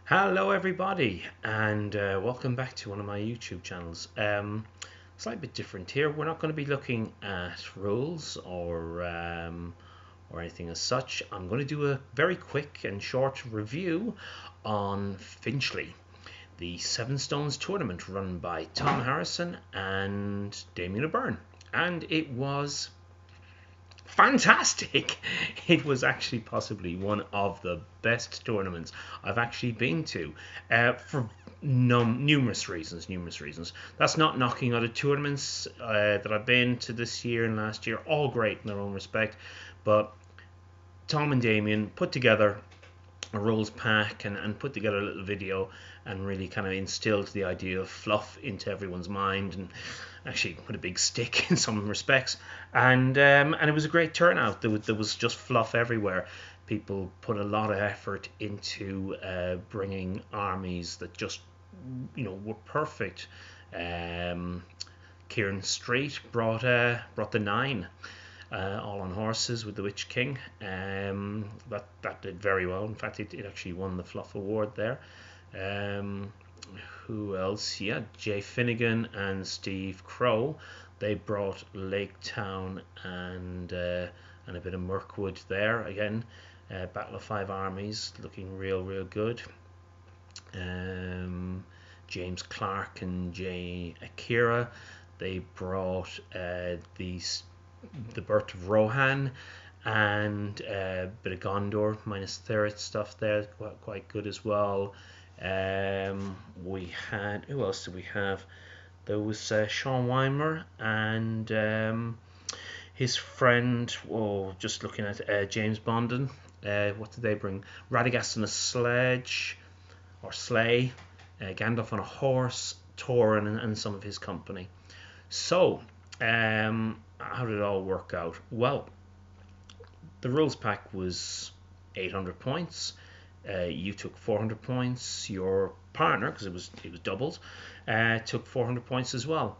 Hello, everybody, and welcome back to one of my YouTube channels. Slight bit different here. We're not going to be looking at rules or anything as such. I'm going to do a very quick and short review on Finchley, the Seven Stones tournament run by Tom Harrison and Damian Byrne, and it was fantastic. It was actually possibly one of the best tournaments I've actually been to, for numerous reasons. That's not knocking other tournaments that I've been to this year and last year, all great in their own respect, but Tom and Damien put together a rules pack and put together a little video and really kind of instilled the idea of fluff into everyone's mind, and actually with a big stick in some respects, and it was a great turnout. There was just fluff everywhere. People put a lot of effort into bringing armies that just were perfect. Kieran Street brought the 9. All on horses with the Witch King. That did very well. In fact, it actually won the Fluff Award there. Who else? Yeah, Jay Finnegan and Steve Crow. They brought Lake Town and a bit of Mirkwood there again. Battle of Five Armies, looking real good. James Clark and Jay Akira. They brought the Birth of Rohan and a bit of Gondor minus Third stuff there, quite good as well. We had, who else did we have? There was Sean Weimer and his friend. Just looking at James Bonden. What did they bring? Radagast on a sledge or sleigh, Gandalf on a horse, Thorin and some of his company. So, how did it all work out? Well, the rules pack was 800 points. You took 400 points. Your partner, because it was doubled, took 400 points as well.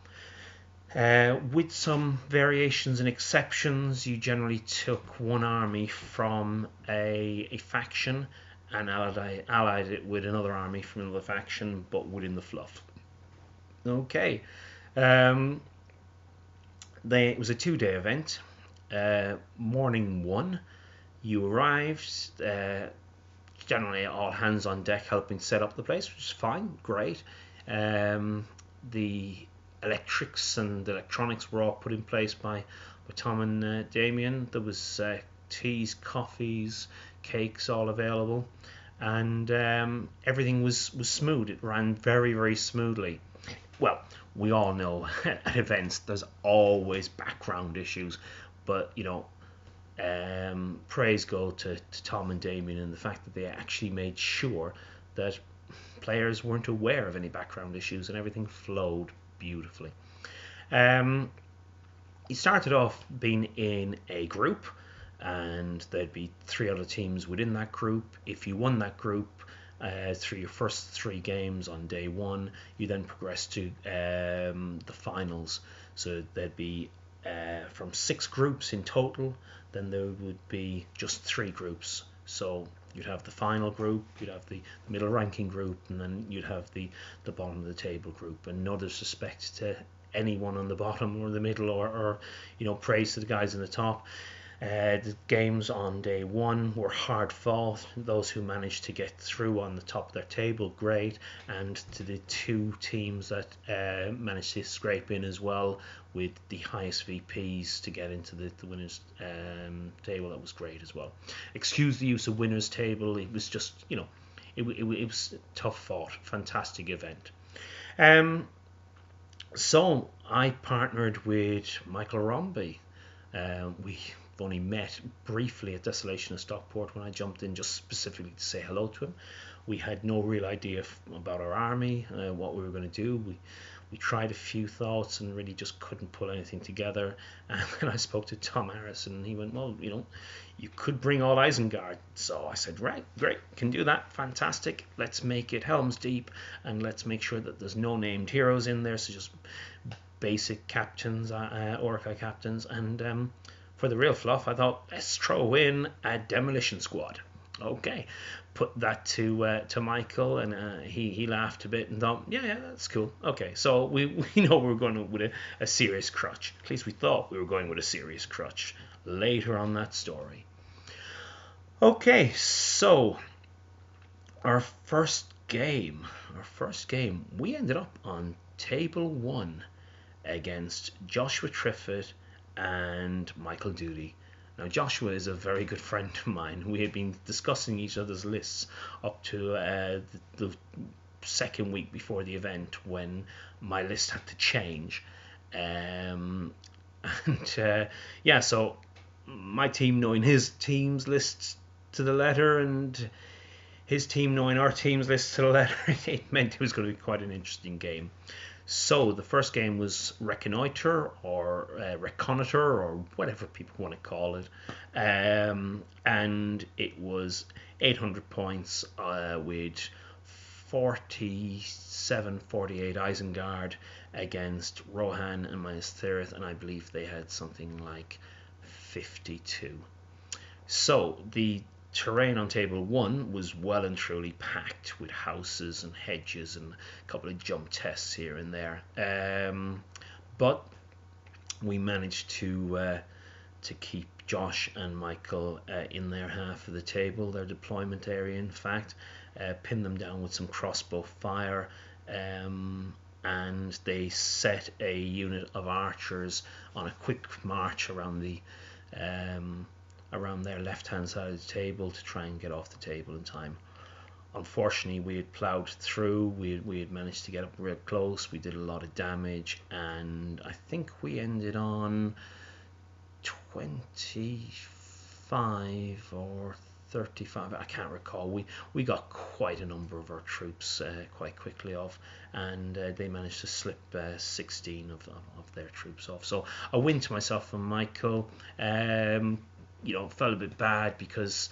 With some variations and exceptions, you generally took one army from a faction and allied it with another army from another faction, but within the fluff. Okay. It was a 2-day event. Morning 1, you arrived. Generally, all hands on deck helping set up the place, which is fine, great. The electrics and electronics were all put in place by Tom and Damian. There was teas, coffees, cakes all available, and everything was smooth. It ran very smoothly. Well, we all know at events there's always background issues, but praise go to Tom and Damian and the fact that they actually made sure that players weren't aware of any background issues and everything flowed beautifully. You started off being in a group, and there'd be 3 other teams within that group. If you won that group through your first 3 games on day 1, you then progress to the finals. So there'd be from 6 groups in total. Then there would be just 3 groups. So you'd have the final group, you'd have the middle ranking group, and then you'd have the bottom of the table group. And no disrespect to anyone on the bottom or the middle, or praise to the guys in the top. The games on day 1 were hard fought. Those who managed to get through on the top of their table, great, and to the 2 teams that managed to scrape in as well with the highest VPs to get into the winners table, that was great as well. Excuse the use of winners table, it was just it was tough fought, fantastic event. So I partnered with Michael Romby. We only met briefly at Desolation of Stockport when I jumped in just specifically to say hello to him. We had no real idea about our army, what we were going to do. We tried a few thoughts and really just couldn't pull anything together. And then I spoke to Tom Harrison, and he went, well, you could bring all Isengard. So I said, right, great, can do that, fantastic. Let's make it Helm's Deep, and let's make sure that there's no named heroes in there, so just basic captains, Orca captains. And for the real fluff, I thought, let's throw in a demolition squad. Okay, put that to Michael, and he laughed a bit and thought, yeah, that's cool. Okay, so we know we're going with a serious crutch. At least we thought we were going with a serious crutch. Later on that story. Okay, so our first game, we ended up on table 1 against Joshua Triffett and Michael Dooley. Now, Joshua is a very good friend of mine. We had been discussing each other's lists up to the second week before the event, when my list had to change. So my team knowing his team's lists to the letter, and his team knowing our team's list to the letter, it meant it was going to be quite an interesting game. So the first game was Reconnoiter, or Reconnoiter, or whatever people want to call it. And it was 800 points with 47-48 Isengard against Rohan and Minas Tirith, and I believe they had something like 52. So the terrain on table 1 was well and truly packed with houses and hedges and a couple of jump tests here and there, but we managed to keep Josh and Michael in their half of the table, their deployment area in fact, pin them down with some crossbow fire, and they set a unit of archers on a quick march around their left-hand side of the table to try and get off the table in time. Unfortunately, we had ploughed through, we had managed to get up real close, we did a lot of damage, and I think we ended on 25 or 35, I can't recall. We got quite a number of our troops quite quickly off, and they managed to slip 16 of their troops off. So a win to myself and Michael. Felt a bit bad because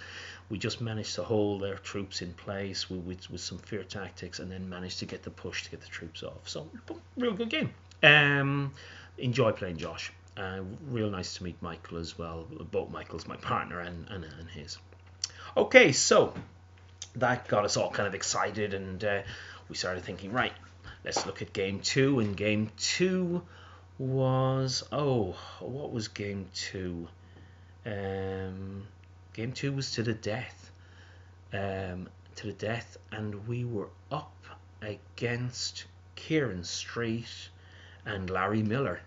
we just managed to hold their troops in place with some fear tactics, and then managed to get the push to get the troops off. So real good game. Enjoy playing Josh. Real nice to meet Michael as well. Both Michael's my partner and his. Okay, so that got us all kind of excited, and we started thinking, right, let's look at game 2. And game 2 was, what was game 2? Game 2 was to the death. And we were up against Kieran Street and Larry Miller.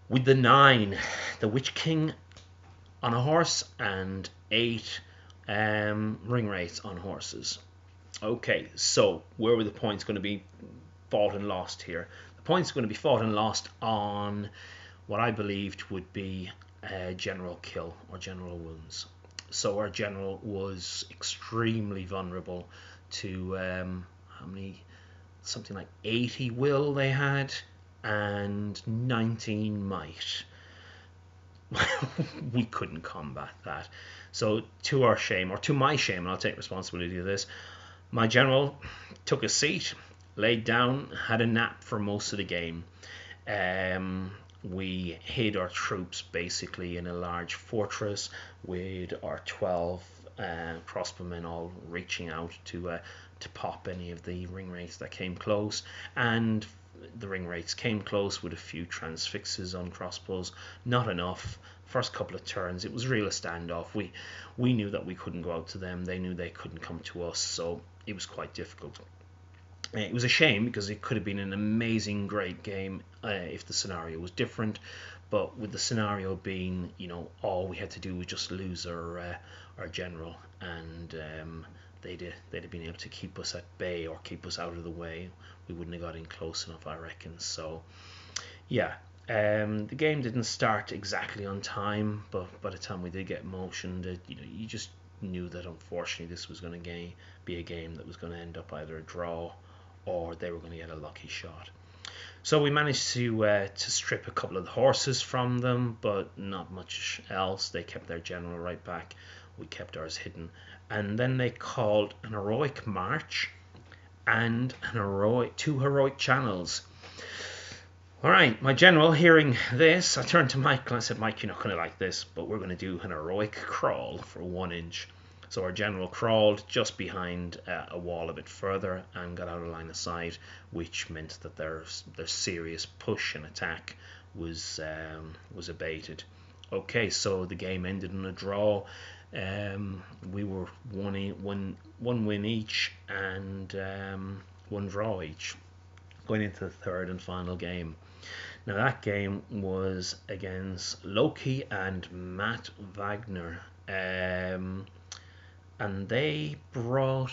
With the 9, the Witch King on a horse, and 8 ring wraiths on horses. Okay, so where were the points going to be fought and lost here? The points are going to be fought and lost on what I believed would be general kill or general wounds. So our general was extremely vulnerable to something like 80 will they had, and 19 might. We couldn't combat that. So to our shame, or to my shame, and I'll take responsibility of this, my general took a seat, laid down, had a nap for most of the game. We hid our troops basically in a large fortress with our 12 crossbowmen all reaching out to pop any of the ring wraiths that came close, and the ring wraiths came close with a few transfixes on crossbows. Not enough. First couple of turns, it was real a standoff. We knew that we couldn't go out to them. They knew they couldn't come to us, so it was quite difficult. It was a shame because it could have been an amazing, great game if the scenario was different. But with the scenario being, all we had to do was just lose our general, and they'd have been able to keep us at bay or keep us out of the way. We wouldn't have got in close enough, I reckon. So, yeah. The game didn't start exactly on time, but by the time we did get motioned, you just knew that unfortunately this was going to be a game that was going to end up either a draw or they were going to get a lucky shot. So we managed to strip a couple of the horses from them, but not much else. They kept their general right back. We kept ours hidden. And then they called an heroic march and two heroic channels. All right, my general, hearing this, I turned to Michael and I said, Mike, you're not going to like this, but we're going to do an heroic crawl for 1 inch. So our general crawled just behind a wall a bit further and got out of line of sight, which meant that their serious push and attack was abated. Okay, so the game ended in a draw. We were one win each and one draw each, going into the third and final game. Now that game was against Loki and Matt Wagner, and they brought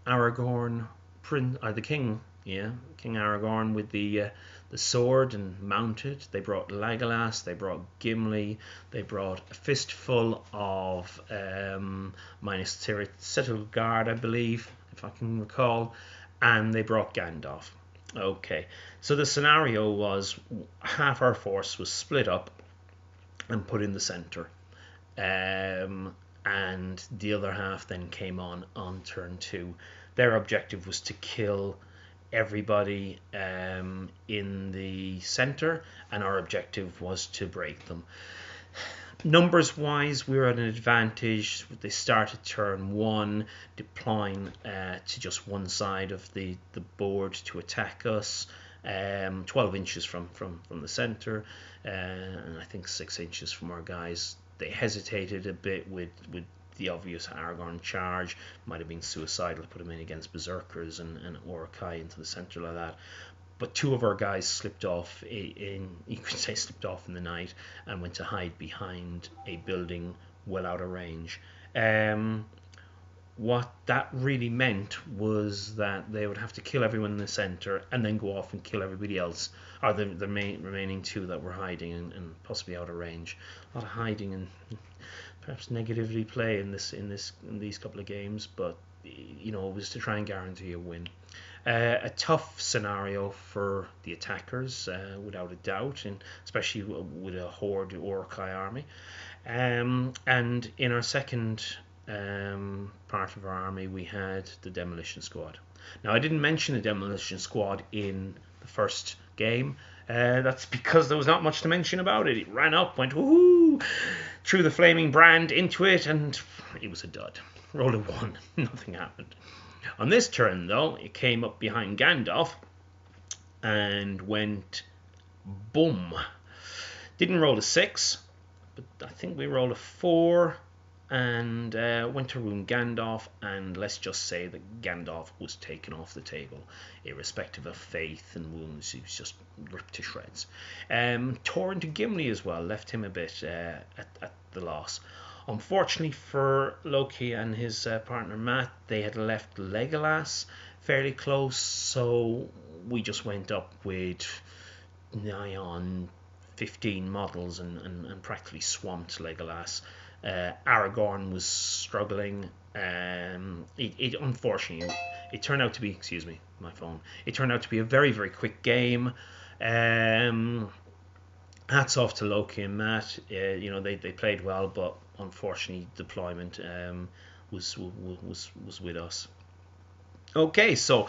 Aragorn, the king, King Aragorn with the sword and mounted. They brought Legolas, they brought Gimli, they brought a fistful of Minas Tirith Guard, I believe, if I can recall, and they brought Gandalf. Okay, so the scenario was half our force was split up and put in the center, and the other half then came on turn 2. Their objective was to kill everybody in the center, and our objective was to break them. Numbers wise, we were at an advantage. They started turn 1 deploying to just one side of the board to attack us, 12 inches from the center, and I think 6 inches from our guys. They hesitated a bit with the obvious Aragorn charge. Might have been suicidal to put him in against berserkers and Uruk-hai into the center like that. But 2 of our guys slipped off in the night and went to hide behind a building well out of range. What that really meant was that they would have to kill everyone in the center and then go off and kill everybody else, or the remaining 2 that were hiding and possibly out of range. A lot of hiding and perhaps negatively play in these couple of games, but it was to try and guarantee a win. A tough scenario for the attackers, without a doubt, and especially with a horde Uruk-hai army. And in our second part of our army, we had the Demolition Squad. Now, I didn't mention the Demolition Squad in the first game. That's because there was not much to mention about it. It ran up, went woohoo, threw the flaming brand into it, and it was a dud. Rolled a 1, nothing happened. On this turn, though, it came up behind Gandalf and went boom. Didn't roll a 6, but I think we rolled a 4 and went to ruin Gandalf, and let's just say that Gandalf was taken off the table, irrespective of faith and wounds. He was just ripped to shreds. Tore into Gimli as well, left him a bit at the loss. Unfortunately for Loki and his partner Matt, they had left Legolas fairly close, so we just went up with nigh on 15 models and practically swamped Legolas. Aragorn was struggling. Unfortunately, it turned out to be, excuse me, my phone. It turned out to be a very, very quick game. Hats off to Loki and Matt. They played well, but unfortunately, deployment was with us. Okay, so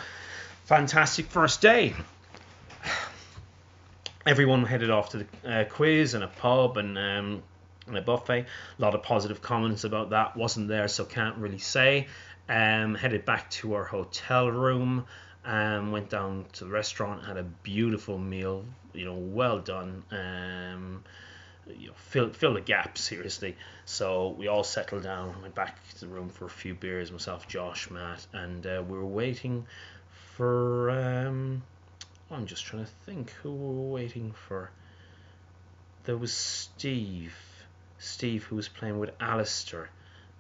fantastic first day. Everyone headed off to the quiz and a pub and a buffet. A lot of positive comments about that. Wasn't there, so can't really say. Headed back to our hotel room. Went down to the restaurant, had a beautiful meal, well done. Fill the gap, seriously. So we all settled down, went back to the room for a few beers, myself, Josh, Matt, and we were waiting for I'm just trying to think who we were waiting for. There was Steve who was playing with Alistair.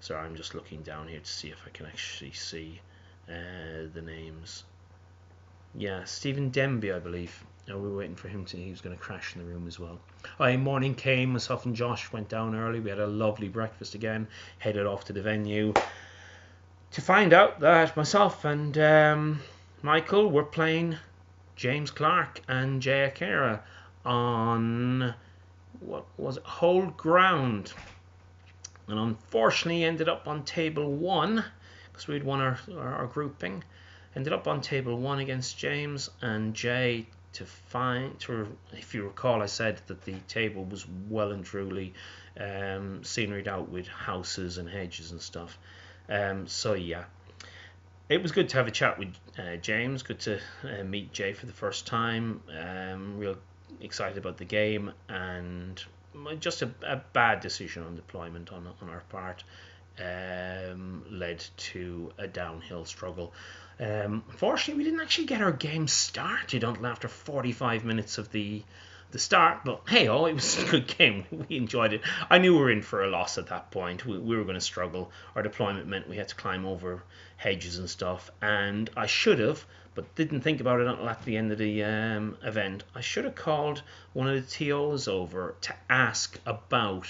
Sorry, I'm just looking down here to see if I can actually see the names. Yeah, Stephen Denby, I believe. We were waiting for him he was going to crash in the room as well. Morning came, myself and Josh went down early. We had a lovely breakfast again, headed off to the venue to find out that myself and Michael were playing James Clark and Jay Akera on what was it, Hold Ground, and unfortunately ended up on table 1 because we'd won our grouping. Ended up on table 1 against James and Jay. If you recall, I said that the table was well and truly sceneried out with houses and hedges and stuff. So yeah, it was good to have a chat with James. Good to meet Jay for the first time. Real excited about the game, and just a bad decision on deployment on our part led to a downhill struggle. Unfortunately, we didn't actually get our game started until after 45 minutes of the start, but hey, oh, it was a good game. We enjoyed it. I knew we were in for a loss at that point. We were going to struggle. Our deployment meant we had to climb over hedges and stuff, and I should have, but didn't think about it until at the end of the event. I should have called one of the TOs over to ask about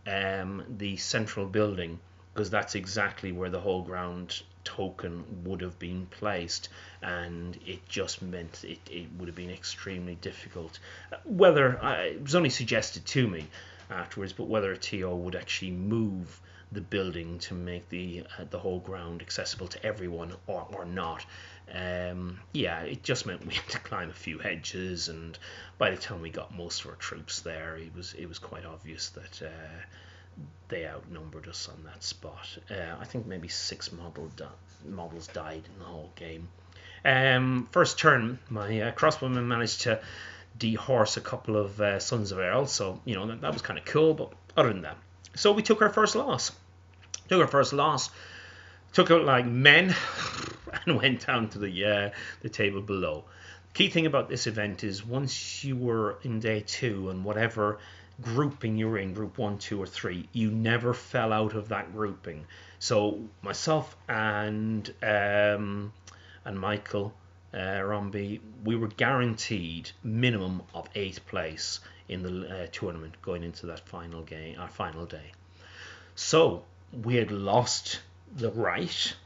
the central building, because that's exactly where the whole ground token would have been placed, and it just meant it would have been extremely difficult. Whether it was only suggested to me afterwards, but whether a TO would actually move the building to make the whole ground accessible to everyone or not. Yeah, it just meant we had to climb a few hedges, and by the time we got most of our troops there, it was quite obvious that they outnumbered us on that spot. I think maybe 6 models died in the whole game. First turn, my crossbowman managed to dehorse a couple of Sons of Earl, so that was kind of cool. But other than that, so we took our first loss. Took out like men, and went down to the table below. Key thing about this event is once you were in day 2 and whatever grouping you're in, group 1, 2 or 3, you never fell out of that grouping. So myself and Michael Romby, we were guaranteed minimum of 8th place in the tournament going into that final game, our final day. So we had lost the right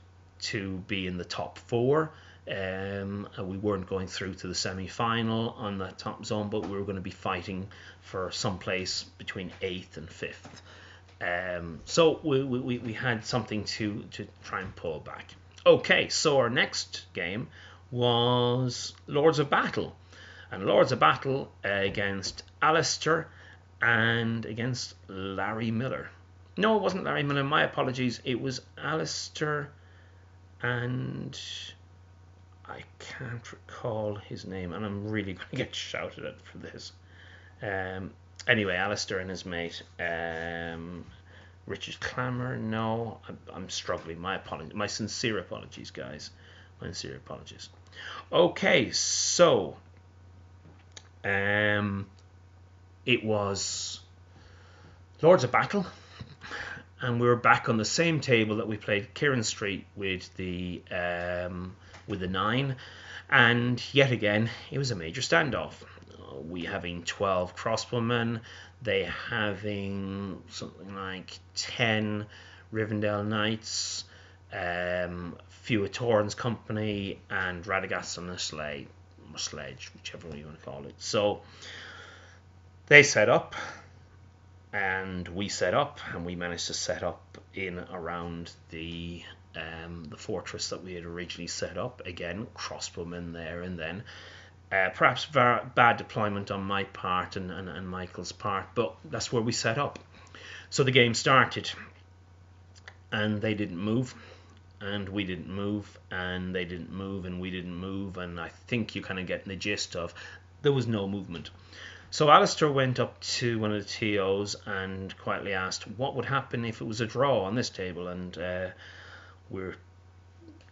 to be in the top 4. We weren't going through to the semi-final on that top zone, but we were going to be fighting for some place between 8th and 5th. So we had something to try and pull back. Okay, so our next game was Lords of Battle. And Lords of Battle against Alistair and against Larry Miller. No, it wasn't Larry Miller. My apologies. It was Alistair and I can't recall his name, and I'm really going to get shouted at for this. Anyway, Alistair and his mate, Richard Clammer. No, I'm struggling. My apologies. My sincere apologies, guys. My sincere apologies. Okay, so it was Lords of Battle, and we were back on the same table that we played Kieran Street with the 9, and yet again it was a major standoff. We having 12 crossbowmen, they having something like 10 Rivendell Knights, few Torrens Company, and Radagast on a sledge, whichever one you want to call it. So they set up, and we set up, and we managed to set up in around the fortress that we had originally set up. Again, crossbowmen there, and then perhaps bad deployment on my part and Michael's part, but that's where we set up. So the game started, and they didn't move, and we didn't move, and they didn't move, and we didn't move, and I think you kind of get the gist of there was no movement. So Alistair went up to one of the TOs and quietly asked what would happen if it was a draw on this table, and we're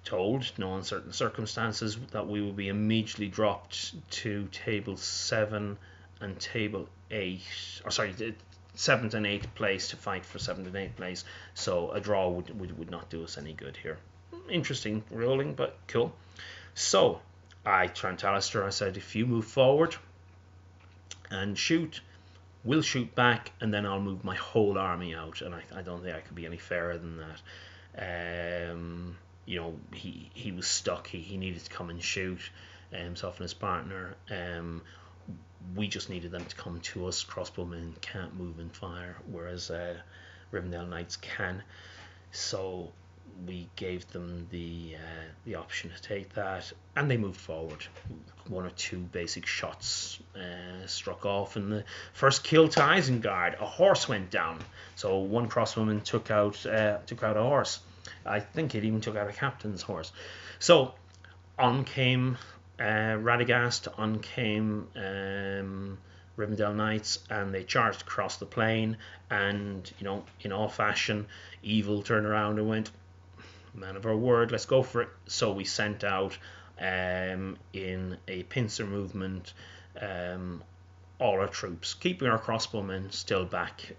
told, no uncertain circumstances, that we will be immediately dropped to table 7 and table 8, or sorry, 7th and 8th place to fight for 7th and 8th place. So a draw would not do us any good here. Interesting ruling, but cool. So I turned to Alistair. I said, if you move forward and shoot, we'll shoot back, and then I'll move my whole army out. And I don't think I could be any fairer than that. He was stuck. He needed to come and shoot himself and his partner. We just needed them to come to us. Crossbowmen can't move and fire, whereas Rivendell Knights can. So we gave them the option to take that, and they moved forward. 1 or 2 basic shots struck off, and the first kill to Isengard, a horse went down. So one crossbowman took out a horse. I think it even took out a captain's horse. So on came Radagast, on came Rivendell Knights, and they charged across the plain. And in all fashion, Evil turned around and went, "Man of our word, let's go for it." So we sent out in a pincer movement all our troops, keeping our crossbowmen still back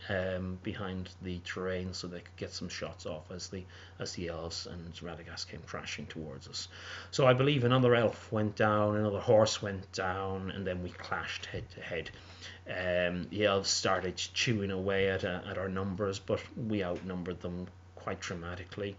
behind the terrain so they could get some shots off as the elves and Radagast came crashing towards us. So I believe another elf went down, another horse went down, and then we clashed head to head. The elves started chewing away at our numbers, but we outnumbered them quite dramatically.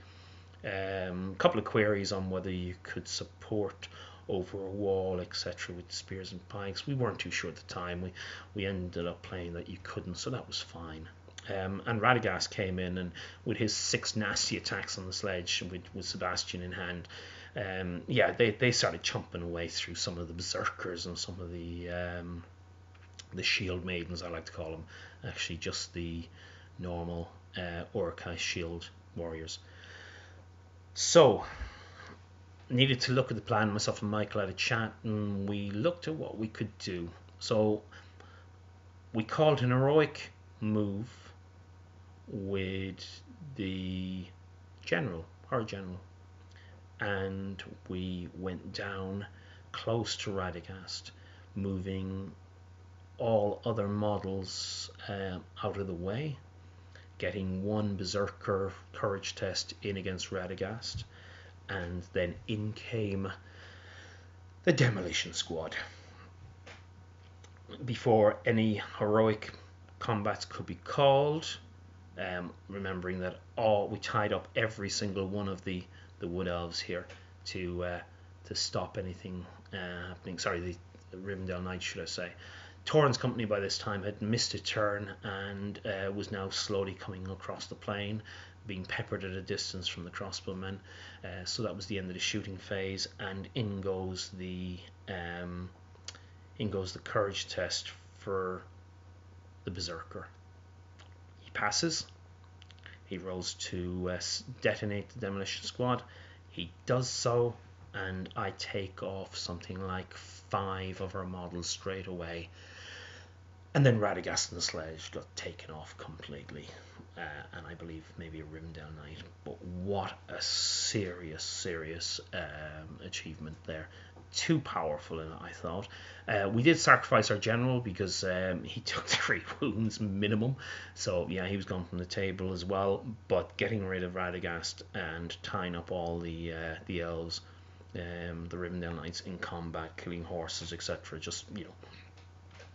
A couple of queries on whether you could support over a wall, etc., with spears and pikes. We weren't too sure at the time. We ended up playing that you couldn't, so that was fine. And Radagast came in, and with his 6 nasty attacks on the sledge, with Sebastian in hand, they started chomping away through some of the berserkers and some of the shield maidens, I like to call them. Actually, just the normal Uruk-hai shield warriors. So needed to look at the plan. Myself and Michael had a chat, and we looked at what we could do. So we called an heroic move with the general, our general, and we went down close to Radagast, moving all other models out of the way, getting one berserker courage test in against Radagast, and then in came the demolition squad. Before any heroic combats could be called, remembering that we tied up every single one of the wood elves here to stop anything happening. Sorry, the Rivendell Knights, should I say. Torrhen's company by this time had missed a turn and was now slowly coming across the plain, being peppered at a distance from the crossbowmen. So that was the end of the shooting phase, and in goes the courage test for the berserker. He passes. He rolls to detonate the demolition squad. He does so, and I take off something like 5 of our models straight away. And then Radagast and the sledge got taken off completely. And I believe maybe a Rivendell Knight. But what a serious achievement there. Too powerful, I thought. We did sacrifice our general because he took 3 wounds minimum. So yeah, he was gone from the table as well. But getting rid of Radagast and tying up all the elves, the Rivendell Knights in combat, killing horses, etc. Just, it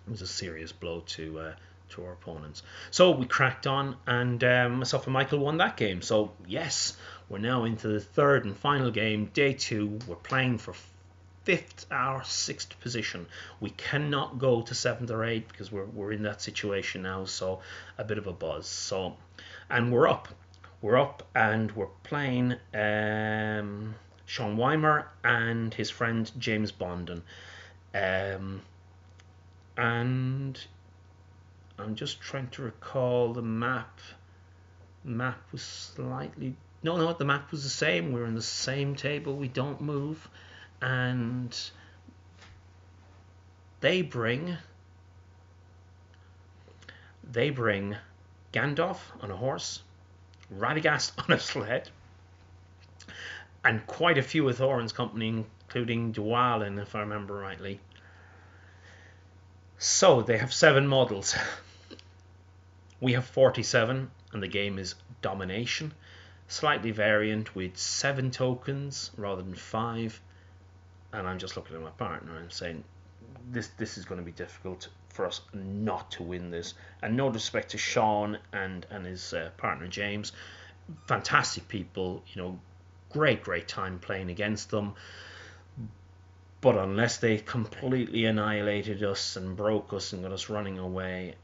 was a serious blow to our opponents. So we cracked on, and myself and Michael won that game. So yes, we're now into the 3rd and final game, day 2. We're playing for 5th or 6th position. We cannot go to 7th or 8th because we're in that situation now. So a bit of a buzz. So, and we're up, and we're playing Sean Weimer and his friend James Bonden. And I'm just trying to recall the map. Map was slightly... No, the map was the same. We're in the same table. We don't move. And they bring Gandalf on a horse, Radagast on a sled, and quite a few of Thorin's company, including Dwalin, if I remember rightly. So they have 7 models. We have 47, and the game is domination. Slightly variant with 7 tokens rather than 5. And I'm just looking at my partner and saying, this is going to be difficult for us not to win this. And no disrespect to Sean and his partner James. Fantastic people, great time playing against them. But unless they completely annihilated us and broke us and got us running away,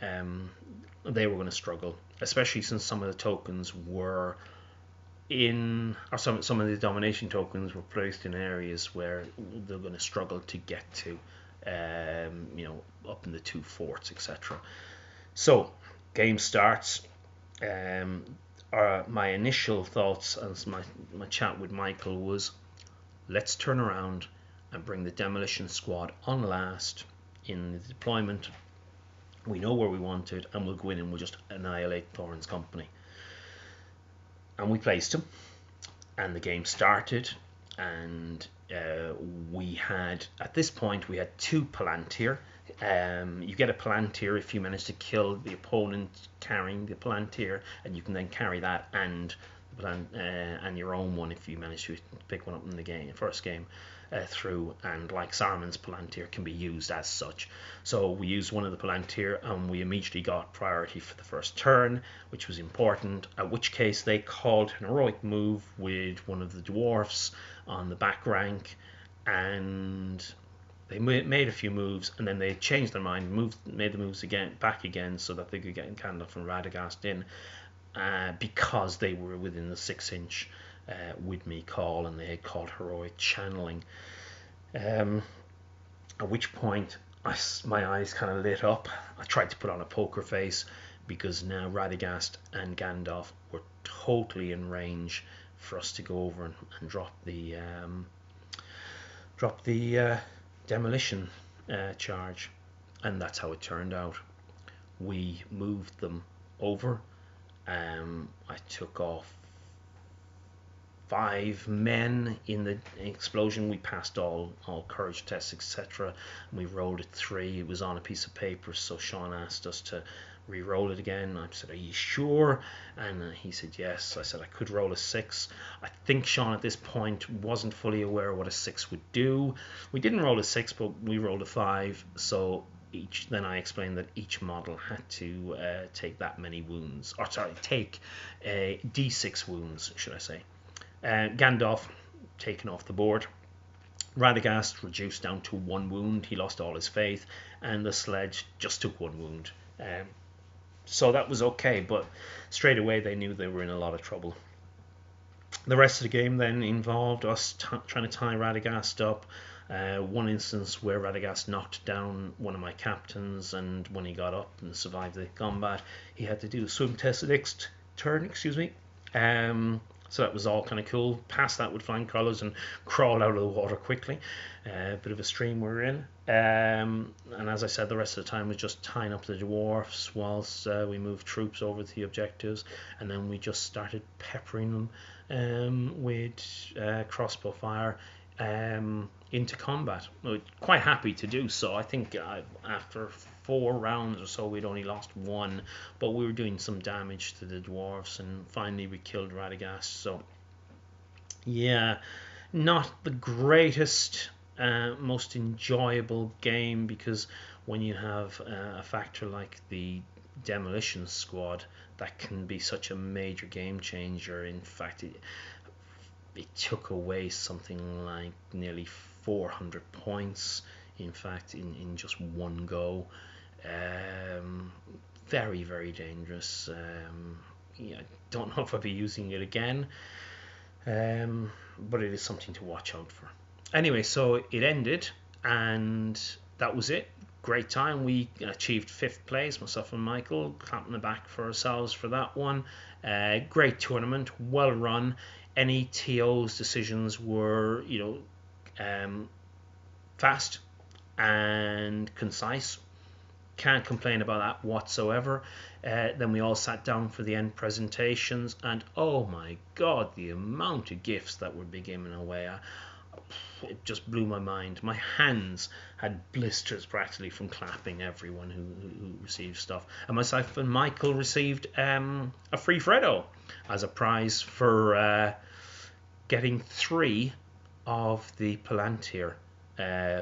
they were going to struggle, especially since some of the tokens were some of the domination tokens were placed in areas where they're going to struggle to get to, up in the 2 forts, etc. So, game starts. my initial thoughts as my chat with Michael was, let's turn around and bring the demolition squad on last in the deployment. We know where we want it, and we'll go in and we'll just annihilate Thorne's company. And we placed him, and the game started, and we had, at this point, we had 2 Palantir. You get a Palantir if you manage to kill the opponent carrying the Palantir, and you can then carry that and your own one if you manage to pick one up in the first game through. And like Saruman's Palantir can be used as such. So we used one of the Palantir, and we immediately got priority for the first turn, which was important. At which case they called an heroic move with one of the dwarfs on the back rank, and they made a few moves, and then they changed their mind, made the moves back again, so that they could get Gandalf and Radagast in, because they were within the 6-inch with me call, and they had called heroic channeling. At which point my eyes kind of lit up. I tried to put on a poker face, because now Radagast and Gandalf were totally in range for us to go over and drop the demolition charge. And that's how it turned out. We moved them over. I took off 5 men in the explosion. We passed all courage tests, etc. We rolled a 3. It was on a piece of paper, so Sean asked us to re-roll it again. I said, are you sure? And he said yes. I said I could roll a 6. I think Sean at this point wasn't fully aware of what a 6 would do. We didn't roll a 6, but we rolled a 5. So then I explained that each model had to take that many wounds, or sorry, take D6 wounds, should I say. Gandalf taken off the board. Radagast reduced down to 1 wound. He lost all his faith, and the sledge just took 1 wound. So that was okay, but straight away they knew they were in a lot of trouble. The rest of the game then involved us trying to tie Radagast up. One instance where Radagast knocked down one of my captains, and when he got up and survived the combat, he had to do a swim test the next turn, so that was all kind of cool. Passed that with flying colours and crawled out of the water quickly. Bit of a stream we were in. And as I said, the rest of the time was just tying up the dwarfs whilst we moved troops over to the objectives. And then we just started peppering them with crossbow fire into combat. We're quite happy to do so. I think after 4 rounds or so we'd only lost 1, but we were doing some damage to the dwarves, and finally we killed Radagast. So yeah, not the greatest most enjoyable game, because when you have a factor like the demolition squad, that can be such a major game changer. In fact, it took away something like nearly 400 points, in fact, in just one go. Very, very dangerous. I don't know if I'll be using it again, but it is something to watch out for. Anyway, so it ended, and that was it. Great time. We achieved 5th place, myself and Michael, clapping the back for ourselves for that one. Great tournament, well run. Any TO's decisions were, fast and concise. Can't complain about that whatsoever. Then we all sat down for the end presentations, and oh my god, the amount of gifts that were being given away. It just blew my mind. My hands had blisters practically from clapping everyone who received stuff. And myself and Michael received a free Freddo as a prize for getting 3 of the Palantir,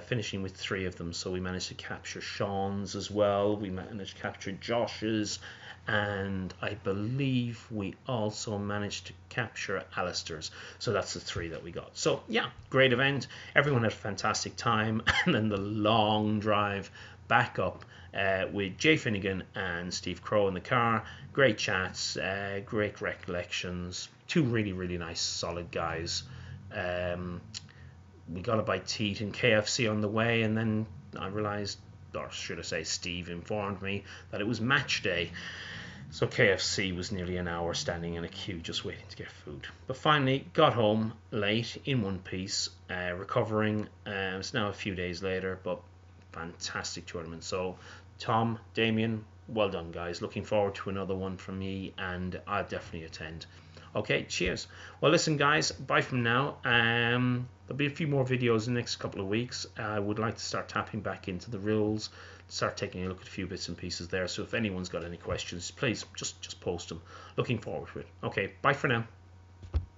finishing with 3 of them. So we managed to capture Sean's as well. We managed to capture Josh's, and I believe we also managed to capture Alistair's. So that's the 3 that we got. So yeah, great event. Everyone had a fantastic time. And then the long drive back up with Jay Finnegan and Steve Crow in the car. Great chats, great recollections. 2 really, really nice, solid guys. We got a bite to eat in KFC on the way, and then I realised, or should I say Steve informed me, that it was match day. So KFC was nearly an hour standing in a queue just waiting to get food. But finally got home late in one piece, recovering. It's now a few days later, but fantastic tournament. So Tom, Damian, well done guys. Looking forward to another one from me, and I'll definitely attend. Okay, cheers. Well, listen guys, bye from now. There'll be a few more videos in the next couple of weeks. I would like to start tapping back into the rules, start taking a look at a few bits and pieces there. So if anyone's got any questions, please just post them. Looking forward to it. Okay, bye for now.